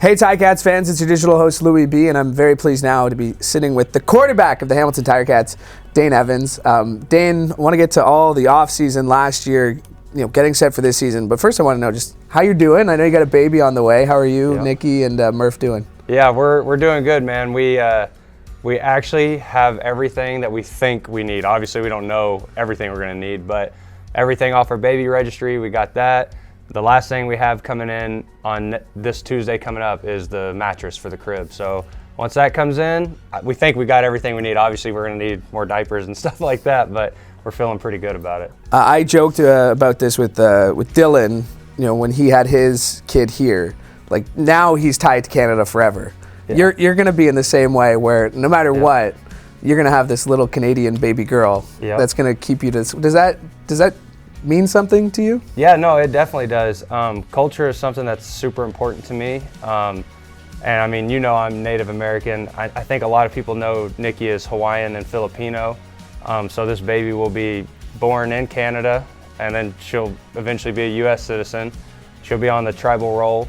Hey Ticats fans, it's your digital host Louie B, and I'm very pleased now to be sitting with the quarterback of the Hamilton Ticats, Dane Evans. Dane, I want to get to all the off-season last year, getting set for this season. But first I want to know just how you're doing. I know you got a baby on the way. How are you, Nikki and Murph doing? Yeah, we're doing good, man. We actually have everything that we think we need. Obviously, we don't know everything we're going to need, but everything off our baby registry, we got that. The last thing we have coming in on this Tuesday coming up is the mattress for the crib. So once that comes in, we think we got everything we need. Obviously, we're going to need more diapers and stuff like that, but we're feeling pretty good about it. I joked about this with Dylan, when he had his kid here. Like, now he's tied to Canada forever. Yeah. You're going to be in the same way where no matter what, you're going to have this little Canadian baby girl that's going to keep you to. Does that mean something to you? Yeah, no, it definitely does. Culture is something that's super important to me. And I mean, I'm Native American. I think a lot of people know Nikki is Hawaiian and Filipino. So this baby will be born in Canada, and then she'll eventually be a U.S. citizen. She'll be on the tribal roll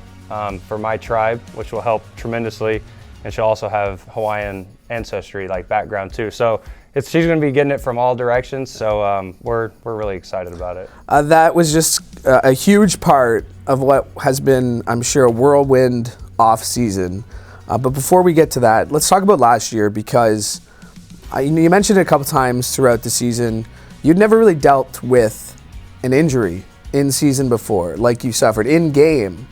for my tribe, which will help tremendously. And she'll also have Hawaiian ancestry, like background too. So she's going to be getting it from all directions. So we're really excited about it. That was just a huge part of what has been, I'm sure, a whirlwind off season. But before we get to that, let's talk about last year, because you mentioned it a couple times throughout the season. You'd never really dealt with an injury in season before, like you suffered in game.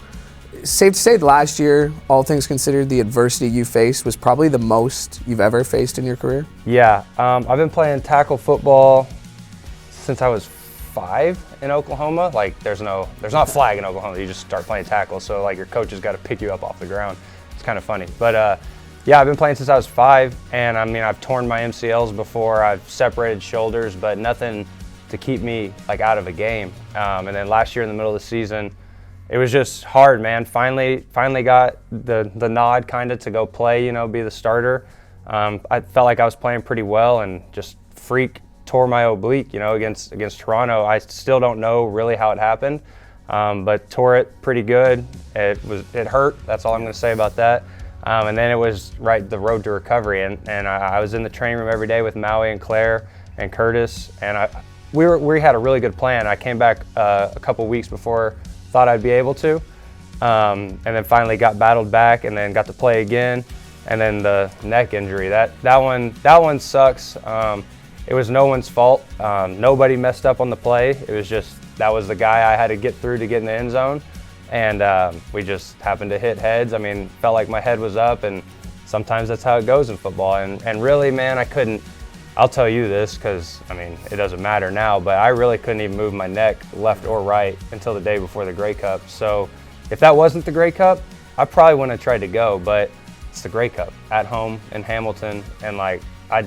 Safe to say last year, all things considered, the adversity you faced was probably the most you've ever faced in your career? Yeah, I've been playing tackle football since I was 5 in Oklahoma. Like, there's not flag in Oklahoma. You just start playing tackle. So like your coach has got to pick you up off the ground. It's kind of funny. But yeah, I've been playing since I was 5, and I mean, I've torn my MCLs before. I've separated shoulders, but nothing to keep me like out of a game. And then last year in the middle of the season, it was just hard, man. Finally got the nod kind of to go play, be the starter. I felt like I was playing pretty well, and just tore my oblique, against Toronto. I still don't know really how it happened, but tore it pretty good. It hurt. That's all I'm going to say about that. And then it was the road to recovery, and I was in the training room every day with Maui and Claire and Curtis, and we had a really good plan. I came back a couple weeks before thought I'd be able to, and then finally got battled back, and then got to play again. And then the neck injury, that one sucks. It was no one's fault. Nobody messed up on the play. It was just that was the guy I had to get through to get in the end zone, and we just happened to hit heads. I mean, felt like my head was up, and sometimes that's how it goes in football. And really, man, I'll tell you this because, I mean, it doesn't matter now, but I really couldn't even move my neck left or right until the day before the Grey Cup. So if that wasn't the Grey Cup, I probably wouldn't have tried to go, but it's the Grey Cup at home in Hamilton, and I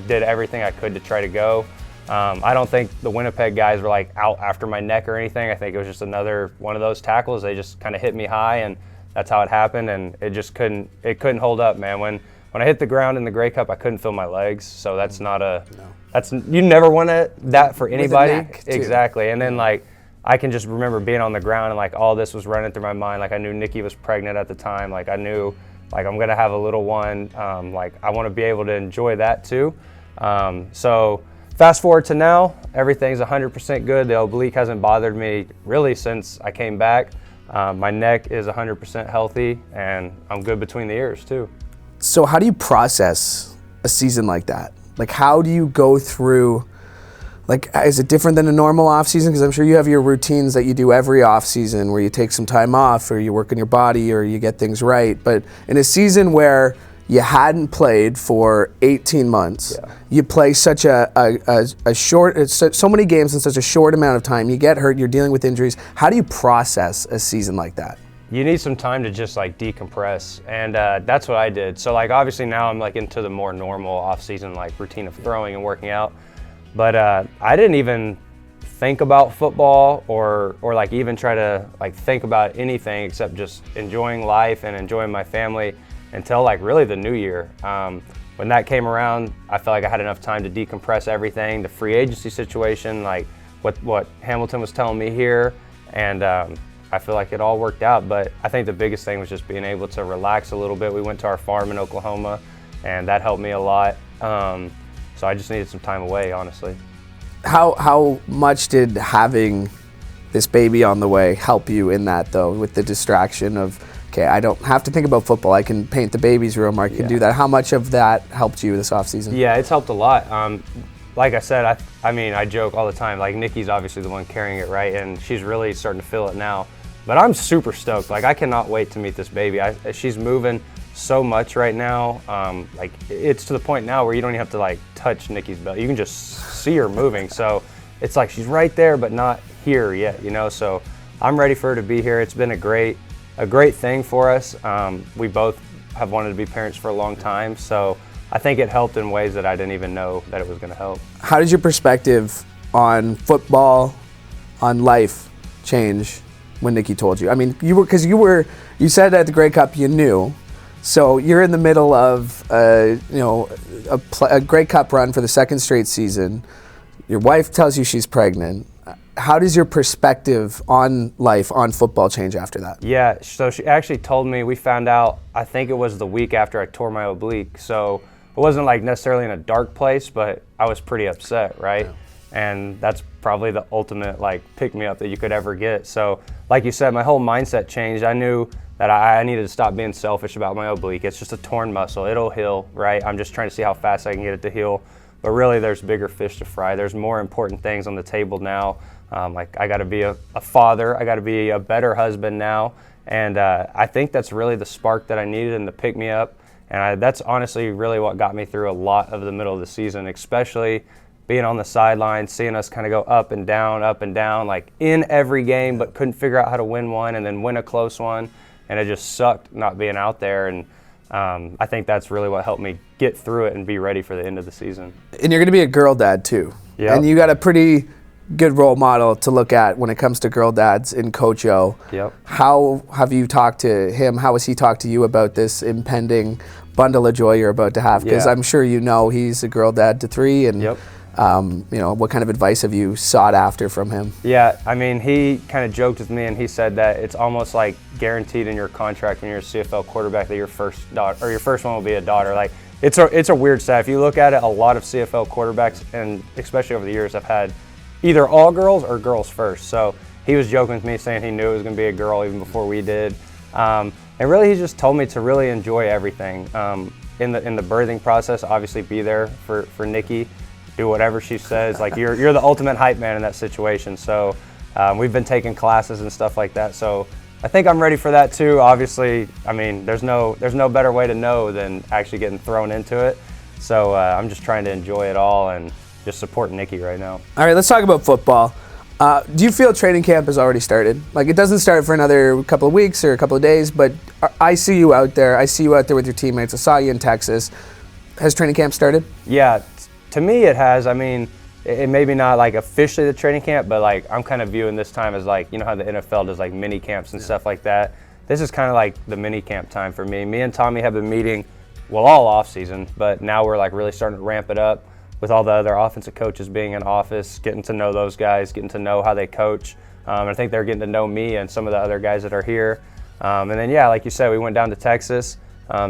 did everything I could to try to go. I don't think the Winnipeg guys were out after my neck or anything. I think it was just another one of those tackles. They just kind of hit me high, and that's how it happened, and it just couldn't hold up, man. When I hit the ground in the Grey Cup, I couldn't feel my legs, so that's you never want that for anybody. With a neck, too. Exactly. And then I can just remember being on the ground, and all this was running through my mind. I knew Nikki was pregnant at the time. I knew I'm gonna have a little one. I want to be able to enjoy that too. So fast forward to now, everything's 100% good. The oblique hasn't bothered me really since I came back. My neck is 100% healthy, and I'm good between the ears too. So how do you process a season like that? How do you go through, is it different than a normal off season? Because I'm sure you have your routines that you do every off season where you take some time off, or you work on your body, or you get things right. But in a season where you hadn't played for 18 months, you play such a short, so many games in such a short amount of time, you get hurt, you're dealing with injuries. How do you process a season like that? You need some time to just decompress, and that's what I did. So obviously now I'm into the more normal off-season routine of throwing and working out, but I didn't even think about football or even try to think about anything except just enjoying life and enjoying my family until really the new year. When that came around, I felt like I had enough time to decompress everything, the free agency situation, what Hamilton was telling me here, and I feel like it all worked out. But I think the biggest thing was just being able to relax a little bit. We went to our farm in Oklahoma, and that helped me a lot. So I just needed some time away, honestly. How much did having this baby on the way help you in that, though, with the distraction of, okay, I don't have to think about football, I can paint the baby's room, or I can do that? How much of that helped you this offseason? Yeah, it's helped a lot. Like I said, I mean, I joke all the time, like Nikki's obviously the one carrying it, right? And she's really starting to feel it now. But I'm super stoked. Like, I cannot wait to meet this baby. She's moving so much right now. Like, it's to the point now where you don't even have to like touch Nikki's belly. You can just see her moving. So it's like she's right there, but not here yet, you know? So I'm ready for her to be here. It's been a great thing for us. We both have wanted to be parents for a long time. So I think it helped in ways that I didn't even know that it was going to help. How did your perspective on football, on life change when Nikki told you? I mean, you said at the Grey Cup you knew. So you're in the middle of a Grey Cup run for the second straight season. Your wife tells you she's pregnant. How does your perspective on life, on football, change after that? Yeah, so she actually told me, we found out, I think it was the week after I tore my oblique. So it wasn't like necessarily in a dark place, but I was pretty upset, right? Yeah. And that's probably the ultimate like pick-me-up that you could ever get. So like you said, my whole mindset changed. I knew that I needed to stop being selfish about my oblique. It's just a torn muscle. It'll heal, right? I'm just trying to see how fast I can get it to heal. But really, there's bigger fish to fry. There's more important things on the table now. Like, I got to be a father. I got to be a better husband now. And I think that's really the spark that I needed and the pick-me-up. And that's honestly really what got me through a lot of the middle of the season, especially being on the sideline, seeing us kind of go up and down, like in every game, but couldn't figure out how to win one and then win a close one. And it just sucked not being out there. And I think that's really what helped me get through it and be ready for the end of the season. And you're going to be a girl dad too. Yeah. And you got a pretty good role model to look at when it comes to girl dads in Coach O. Yep. How have you talked to him? How has he talked to you about this impending bundle of joy you're about to have? Because I'm sure you know he's a girl dad to 3, and yep. What kind of advice have you sought after from him? Yeah, I mean, he kind of joked with me, and he said that it's almost like guaranteed in your contract when you're a CFL quarterback that your first daughter, or your first one will be a daughter. Like, it's a weird stat. If you look at it, a lot of CFL quarterbacks, and especially over the years, have had either all girls or girls first. So he was joking with me, saying he knew it was going to be a girl even before we did. And really, he just told me to really enjoy everything. In the birthing process, obviously be there for Nikki. Do whatever she says. Like, you're the ultimate hype man in that situation. So we've been taking classes and stuff like that. So I think I'm ready for that too. Obviously, I mean, there's no better way to know than actually getting thrown into it. So I'm just trying to enjoy it all and just support Nikki right now. All right, let's talk about football. Do you feel training camp has already started? Like, it doesn't start for another couple of weeks or a couple of days, but I see you out there. I see you out there with your teammates. I saw you in Texas. Has training camp started? Yeah. To me, it has. I mean, it maybe not like officially the training camp, but like I'm kind of viewing this time as like, you know how the NFL does like mini camps and stuff like that. This is kind of like the mini camp time for me. Me and Tommy have been meeting, well, all off season, but now we're like really starting to ramp it up with all the other offensive coaches being in office, getting to know those guys, getting to know how they coach. I think they're getting to know me and some of the other guys that are here. And then, yeah, like you said, we went down to Texas.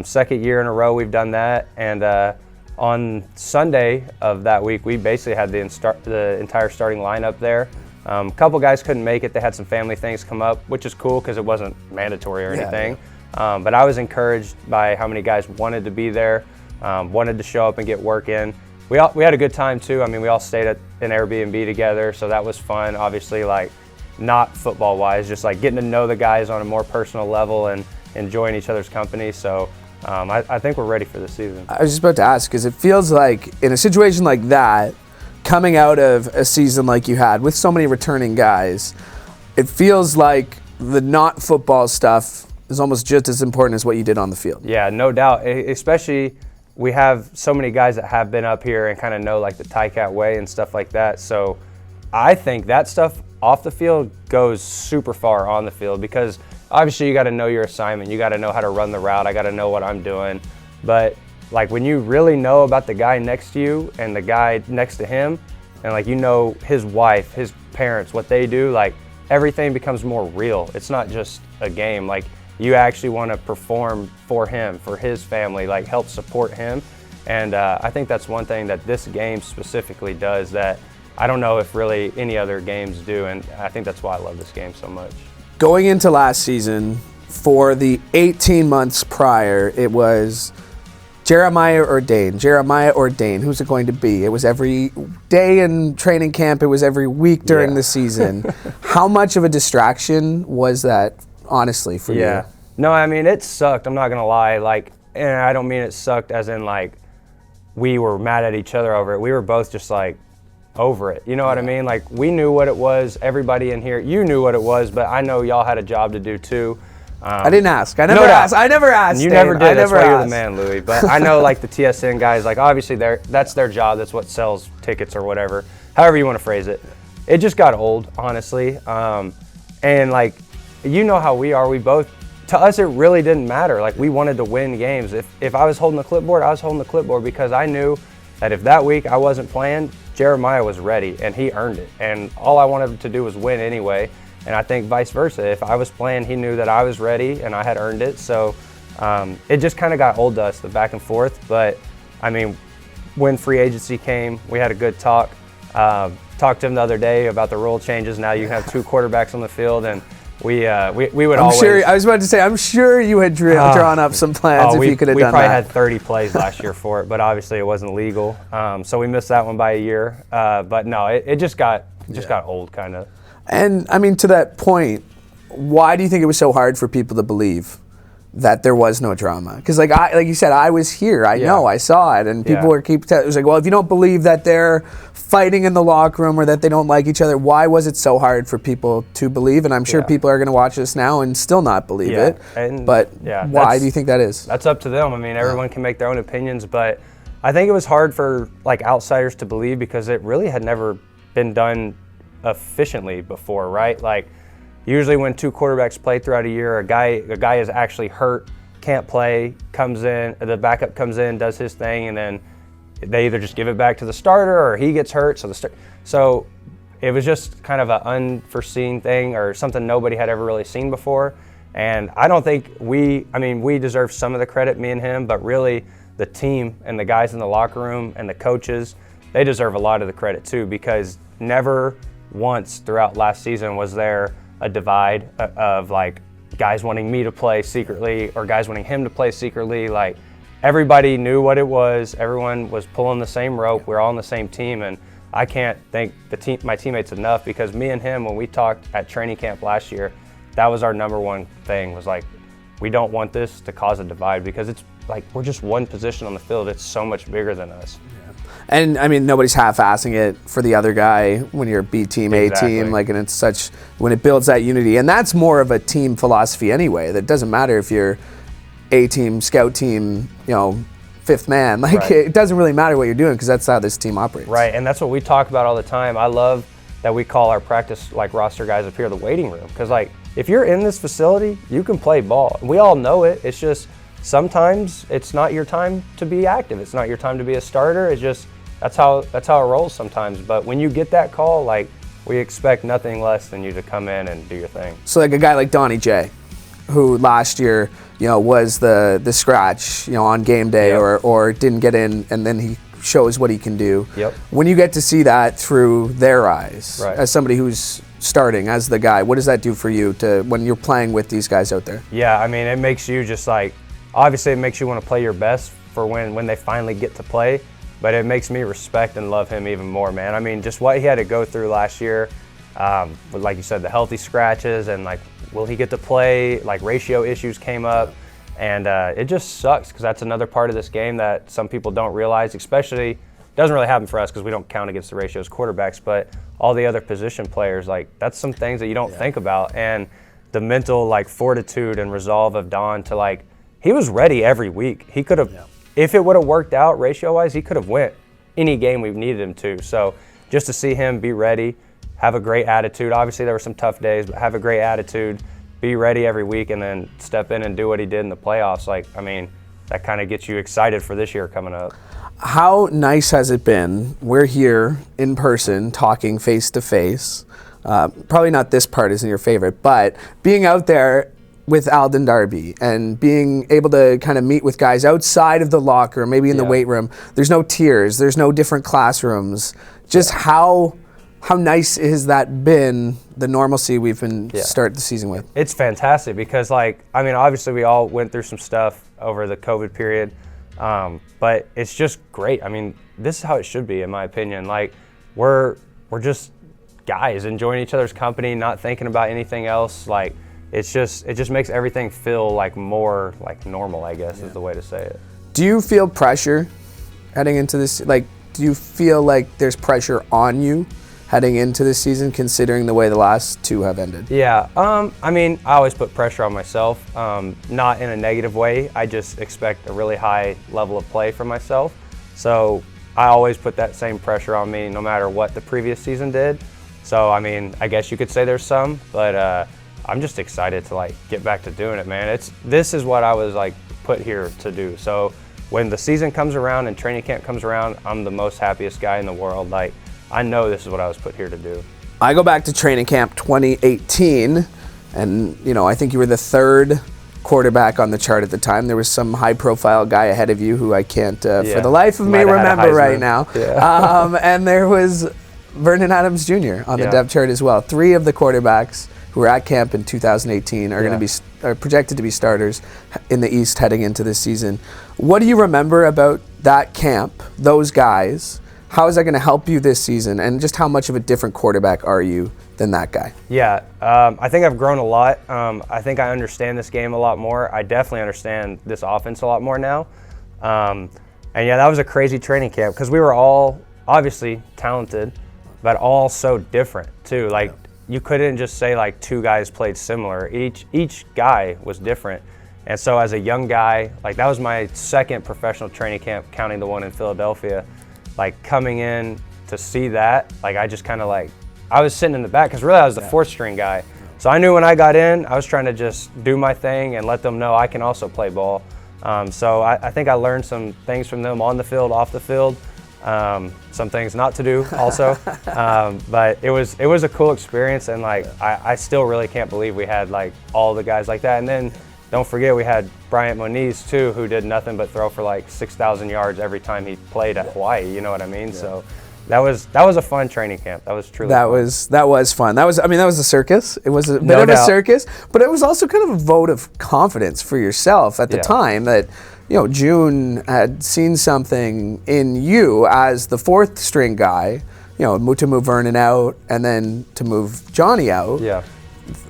Second year in a row we've done that. And on Sunday of that week, we basically had the entire starting lineup there. A couple guys couldn't make it. They had some family things come up, which is cool because it wasn't mandatory or anything. Yeah. But I was encouraged by how many guys wanted to be there, wanted to show up and get work in. We had a good time too. I mean, we all stayed at an Airbnb together, so that was fun. Obviously, like, not football-wise, just like getting to know the guys on a more personal level and enjoying each other's company. So I think we're ready for the season. I was just about to ask, because it feels like in a situation like that, coming out of a season like you had with so many returning guys, it feels like the not football stuff is almost just as important as what you did on the field. Yeah, no doubt. Especially, we have so many guys that have been up here and kind of know like the Ticat way and stuff like that. So I think that stuff off the field goes super far on the field, because obviously you got to know your assignment. You got to know how to run the route. I got to know what I'm doing. But like, when you really know about the guy next to you and the guy next to him, and like, you know his wife, his parents, what they do, like, everything becomes more real. It's not just a game. Like, you actually want to perform for him, for his family, like help support him. And I think that's one thing that this game specifically does that I don't know if really any other games do, and I think that's why I love this game so much. Going into last season, for the 18 months prior, it was Jeremiah or Dane, Jeremiah or Dane, who's it going to be? It was every day in training camp, it was every week during the season. How much of a distraction was that, honestly, for you? No, I mean, it sucked, I'm not gonna lie. Like, and I don't mean it sucked as in like we were mad at each other over it. We were both just like over it, you know what I mean? Like, we knew what it was, everybody in here, you knew what it was, but I know y'all had a job to do too. I didn't ask. I never asked. I never asked. You never did. That's why you're the man, Louie. But I know, like, the TSN guys, like, obviously that's their job. That's what sells tickets or whatever. However you want to phrase it. It just got old, honestly. And like, you know how we are. We both, to us, it really didn't matter. Like, we wanted to win games. If I was holding the clipboard, I was holding the clipboard because I knew that if that week I wasn't playing, Jeremiah was ready and he earned it. And all I wanted to do was win anyway. And I think vice versa. If I was playing, he knew that I was ready and I had earned it. So it just kind of got old to us, the back and forth. But I mean, when free agency came, we had a good talk. Talked to him the other day about the rule changes. Now you have 2 quarterbacks on the field, and we would always. Sure, I was about to say, I'm sure you had drawn up some plans if you could have done that. We probably had 30 plays last year for it, but obviously it wasn't legal. So we missed that one by a year. But no, it just got old, kind of. And I mean, to that point, why do you think it was so hard for people to believe that there was no drama? Because like you said, I was here. I know, I saw it, and people were it was like, well, if you don't believe that they're fighting in the locker room or that they don't like each other, why was it so hard for people to believe? And I'm sure people are going to watch this now and still not believe it. But why do you think that is? That's up to them. I mean, everyone can make their own opinions, but I think it was hard for like outsiders to believe because it really had never been done efficiently before, right? Like, usually when 2 quarterbacks play throughout a year, a guy is actually hurt, can't play, comes in, the backup comes in, does his thing, and then they either just give it back to the starter or he gets hurt. So it was just kind of an unforeseen thing or something nobody had ever really seen before. And I don't think we deserve some of the credit, me and him, but really the team and the guys in the locker room and the coaches, they deserve a lot of the credit too, because never once throughout last season was there a divide of like guys wanting me to play secretly or guys wanting him to play secretly. Like, everybody knew what it was. Everyone was pulling the same rope. We're all on the same team, and I can't thank my teammates enough, because me and him, when we talked at training camp last year, that was our number one thing, was like, we don't want this to cause a divide, because it's like we're just one position on the field. It's so much bigger than us. And I mean, nobody's half-assing it for the other guy when you're B team, A team, like, and it's such, when it builds that unity, and that's more of a team philosophy anyway. That doesn't matter if you're A team, scout team, you know, 5th man. Like, it doesn't really matter what you're doing, because that's how this team operates. Right, and that's what we talk about all the time. I love that we call our practice like roster guys up here the waiting room, because like, if you're in this facility, you can play ball. We all know it. It's just sometimes it's not your time to be active. It's not your time to be a starter. It's just that's how it rolls sometimes. But when you get that call, like, we expect nothing less than you to come in and do your thing. So like a guy like Donnie J, who last year, you know, was the scratch, you know, on game day or didn't get in, and then he shows what he can do. When you get to see that through their eyes, as somebody who's starting, as the guy, what does that do for you when you're playing with these guys out there? Yeah, I mean, it makes you just like, obviously it makes you want to play your best for when they finally get to play, but it makes me respect and love him even more, man. I mean, just what he had to go through last year, with, like you said, the healthy scratches, and like, will he get to play? Like, ratio issues came up, and it just sucks, because that's another part of this game that some people don't realize, especially, doesn't really happen for us because we don't count against the ratio as quarterbacks, but all the other position players, like, that's some things that you don't think about. And the mental, like, fortitude and resolve of Don to, like, he was ready every week. He could have, if it would have worked out ratio-wise, he could have went any game we needed him to. So just to see him be ready, have a great attitude. Obviously, there were some tough days, but have a great attitude, be ready every week, and then step in and do what he did in the playoffs. Like, I mean, that kind of gets you excited for this year coming up. How nice has it been? We're here in person, talking face to face. Probably not this part isn't your favorite, but being out there with Alden Darby and being able to kind of meet with guys outside of the locker, maybe in the weight room. There's no tiers, there's no different classrooms. Just how nice has that been, the normalcy we've been starting the season with? It's fantastic because, like, I mean, obviously we all went through some stuff over the COVID period, but it's just great. I mean, this is how it should be, in my opinion. Like, we're just guys enjoying each other's company, not thinking about anything else. Like, it just makes everything feel like more like normal, I guess is the way to say it. Do you feel pressure heading into this? Like, do you feel like there's pressure on you heading into this season, considering the way the last two have ended? Yeah, I mean, I always put pressure on myself, not in a negative way. I just expect a really high level of play from myself. So I always put that same pressure on me no matter what the previous season did. So, I mean, I guess you could say there's some, but I'm just excited to, like, get back to doing it, man. This is what I was, like, put here to do. So when the season comes around and training camp comes around, I'm the most happiest guy in the world. Like, I know this is what I was put here to do. I go back to training camp 2018, and, you know, I think you were the third quarterback on the chart at the time. There was some high-profile guy ahead of you who I can't, for the life of me, remember right now. Yeah. And there was Vernon Adams Jr. on the depth chart as well. 3 of the quarterbacks who were at camp in 2018 are going to be projected to be starters in the East heading into this season. What do you remember about that camp, those guys? How is that going to help you this season? And just how much of a different quarterback are you than that guy? Yeah, I think I've grown a lot. I think I understand this game a lot more. I definitely understand this offense a lot more now. And yeah, that was a crazy training camp because we were all obviously talented, but all so different too. Like, you couldn't just say like 2 guys played similar. Each guy was different. And so as a young guy, like, that was my second professional training camp, counting the one in Philadelphia. Like, coming in to see that, like, I just kind of, like, I was sitting in the back because really I was the 4th string guy. So I knew when I got in, I was trying to just do my thing and let them know I can also play ball. So I think I learned some things from them on the field, off the field. Some things not to do also, but it was a cool experience, and, like, I still really can't believe we had, like, all the guys like that. And then don't forget we had Bryant Moniz too, who did nothing but throw for like 6,000 yards every time he played at Hawaii. You know what I mean? Yeah. So that was a fun training camp. That was truly fun. That was fun. That was a circus. It was a bit of a circus, but it was also kind of a vote of confidence for yourself at the time that, you know, June had seen something in you as the 4th string guy, you know, to move Vernon out and then to move Johnny out. Yeah.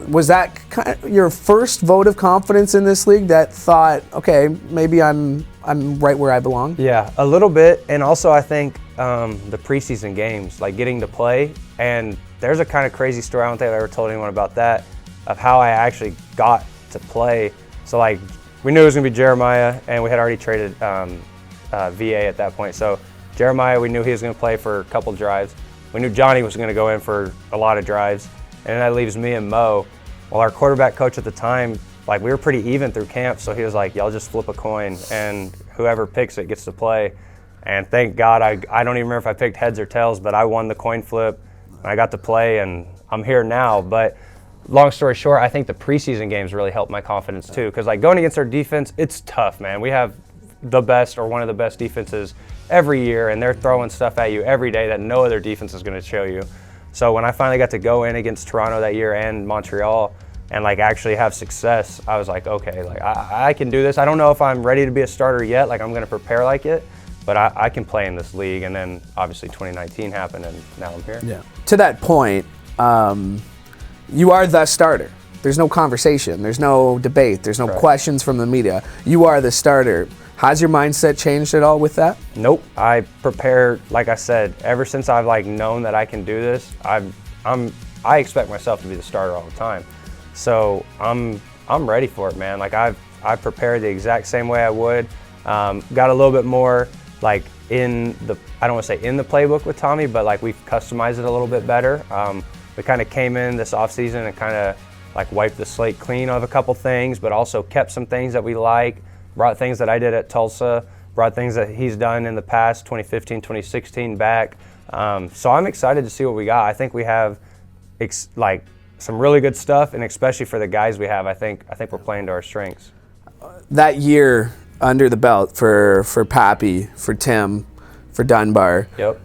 Was that kind of your first vote of confidence in this league that thought, okay, maybe I'm right where I belong? Yeah, a little bit. And also I think the preseason games, like getting to play, and there's a kind of crazy story, I don't think I've ever told anyone about that, of how I actually got to play. So, like, we knew it was going to be Jeremiah, and we had already traded VA at that point. So Jeremiah, we knew he was going to play for a couple drives. We knew Johnny was going to go in for a lot of drives. And that leaves me and Mo. Well, our quarterback coach at the time, like, we were pretty even through camp, so he was like, y'all just flip a coin, and whoever picks it gets to play. And thank God, I don't even remember if I picked heads or tails, but I won the coin flip, and I got to play, and I'm here now. But long story short, I think the preseason games really helped my confidence too, because, like, going against our defense, it's tough, man. We have the best or one of the best defenses every year, and they're throwing stuff at you every day that no other defense is going to show you. So when I finally got to go in against Toronto that year and Montreal and, like, actually have success, I was like, okay, like, I can do this. I don't know if I'm ready to be a starter yet, like, I'm going to prepare like it, but I can play in this league. And then obviously 2019 happened, and now I'm here. Yeah. To that point, you are the starter. There's no conversation. There's no debate. There's no questions from the media. You are the starter. Has your mindset changed at all with that? Nope. I prepare, like I said, ever since I've, like, known that I can do this, I expect myself to be the starter all the time. So I'm ready for it, man. Like, I've prepared the exact same way I would. Got a little bit more, like, in the, I don't want to say in the playbook with Tommy, but, like, we've customized it a little bit better. We kind of came in this offseason and kind of, like, wiped the slate clean of a couple things, but also kept some things that we like. Brought things that I did at Tulsa, brought things that he's done in the past, 2015, 2016 back. So I'm excited to see what we got. I think we have like some really good stuff, and especially for the guys we have, I think we're playing to our strengths. That year under the belt for Pappy, for Tim, for Dunbar. Yep.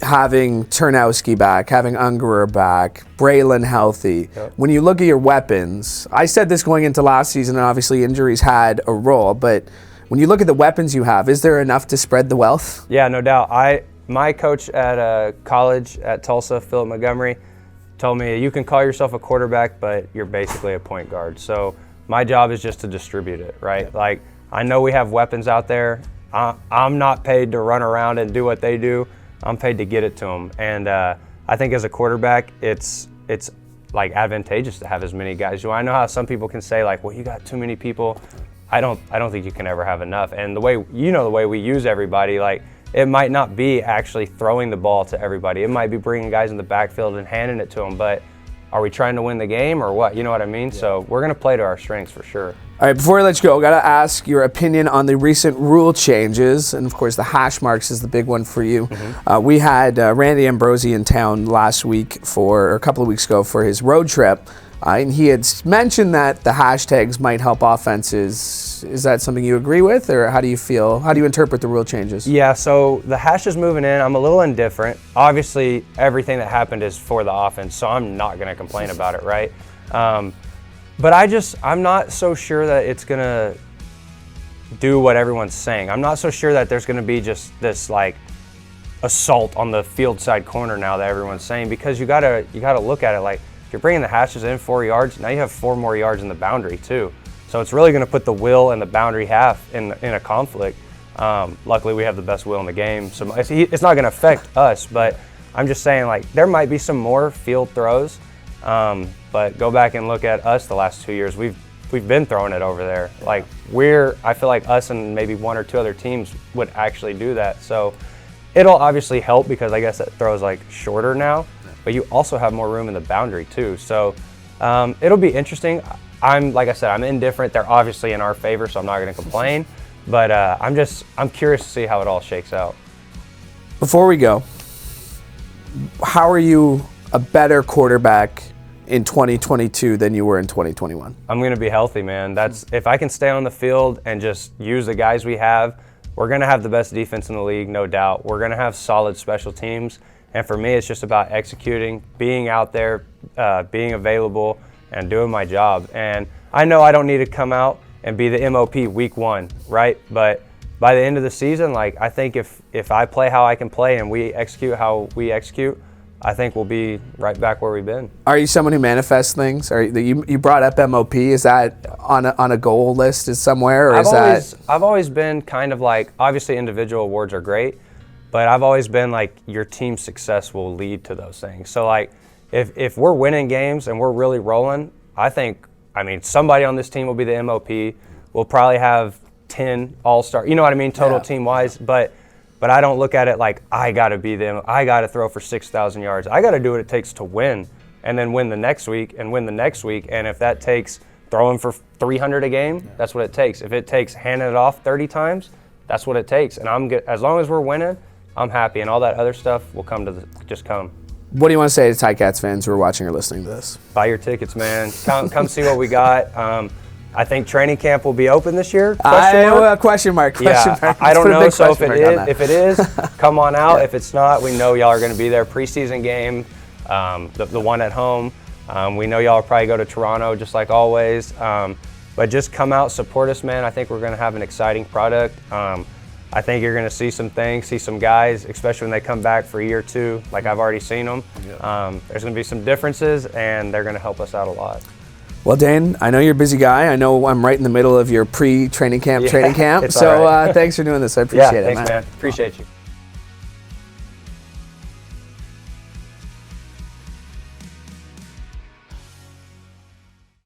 Having Turnowski back, having Ungerer back, Braylon healthy. Yep. When you look at your weapons, I said this going into last season, and obviously injuries had a role, but when you look at the weapons you have, is there enough to spread the wealth? Yeah, no doubt. My coach at college at Tulsa, Philip Montgomery, told me you can call yourself a quarterback, but you're basically a point guard. So my job is just to distribute it, right? Yep. Like, I know we have weapons out there. I'm not paid to run around and do what they do. I'm paid to get it to them. And I think as a quarterback, it's like advantageous to have as many guys. I know how some people can say like, well, you got too many people. I don't think you can ever have enough. And the way we use everybody, like, it might not be actually throwing the ball to everybody. It might be bringing guys in the backfield and handing it to them. But are we trying to win the game or what? You know what I mean? Yeah. So we're going to play to our strengths for sure. All right, before I let you go, I got to ask your opinion on the recent rule changes. And of course, the hash marks is the big one for you. Mm-hmm. We had Randy Ambrosi in town last week a couple of weeks ago for his road trip. And he had mentioned that the hashtags might help offenses. Is that something you agree with, or how do you feel? How do you interpret the rule changes? Yeah, so the hash is moving in. I'm a little indifferent. Obviously, everything that happened is for the offense, so I'm not going to complain about it, right? But I'm not so sure that it's going to do what everyone's saying. I'm not so sure that there's going to be just this, like, assault on the field side corner now that everyone's saying, because you gotta look at it like, you're bringing the hashes in 4 yards, now you have 4 more yards in the boundary too. So it's really going to put the will and the boundary half in a conflict. Luckily, we have the best will in the game, so it's not going to affect us, but I'm just saying, like, there might be some more field throws, but go back and look at us the last 2 years. We've been throwing it over there. Like, I feel like us and maybe 1 or 2 other teams would actually do that. So it'll obviously help because I guess that throw's like shorter now. But you also have more room in the boundary too. So it'll be interesting. Like I said, I'm indifferent. They're obviously in our favor, so I'm not going to complain. But I'm curious to see how it all shakes out. Before we go, how are you a better quarterback in 2022 than you were in 2021? I'm going to be healthy, man. If I can stay on the field and just use the guys we have, we're going to have the best defense in the league, no doubt. We're going to have solid special teams. And for me, it's just about executing, being out there, being available, and doing my job. And I know I don't need to come out and be the MOP week 1, right? But by the end of the season, like, I think if I play how I can play and we execute how we execute, I think we'll be right back where we've been. Are you someone who manifests things? You brought up MOP. Is that on a goal list somewhere, or I've always been kind of like, obviously individual awards are great, but I've always been like, your team's success will lead to those things. So like, if we're winning games and we're really rolling, somebody on this team will be the MOP. We'll probably have 10 all-star, you know what I mean, total team-wise. But I don't look at it like, I got to be them. I got to throw for 6,000 yards. I got to do what it takes to win, and then win the next week and win the next week. And if that takes throwing for 300 a game, that's what it takes. If it takes handing it off 30 times, that's what it takes. And I'm good. As long as we're winning, I'm happy, and all that other stuff will just come. What do you want to say to Ticats fans who are watching or listening to this? Buy your tickets, man. Come see what we got. I think training camp will be open this year. Question mark. I don't know. So if it is, come on out. If it's not, we know y'all are going to be there. Preseason game, the one at home. We know y'all will probably go to Toronto just like always. But just come out, support us, man. I think we're going to have an exciting product. I think you're going to see some things, see some guys, especially when they come back for year 2, like I've already seen them. Yeah. There's going to be some differences, and they're going to help us out a lot. Well, Dane, I know you're a busy guy. I know I'm right in the middle of your pre-training camp training camp. So thanks for doing this. I appreciate it, man. Thanks, man. Appreciate you.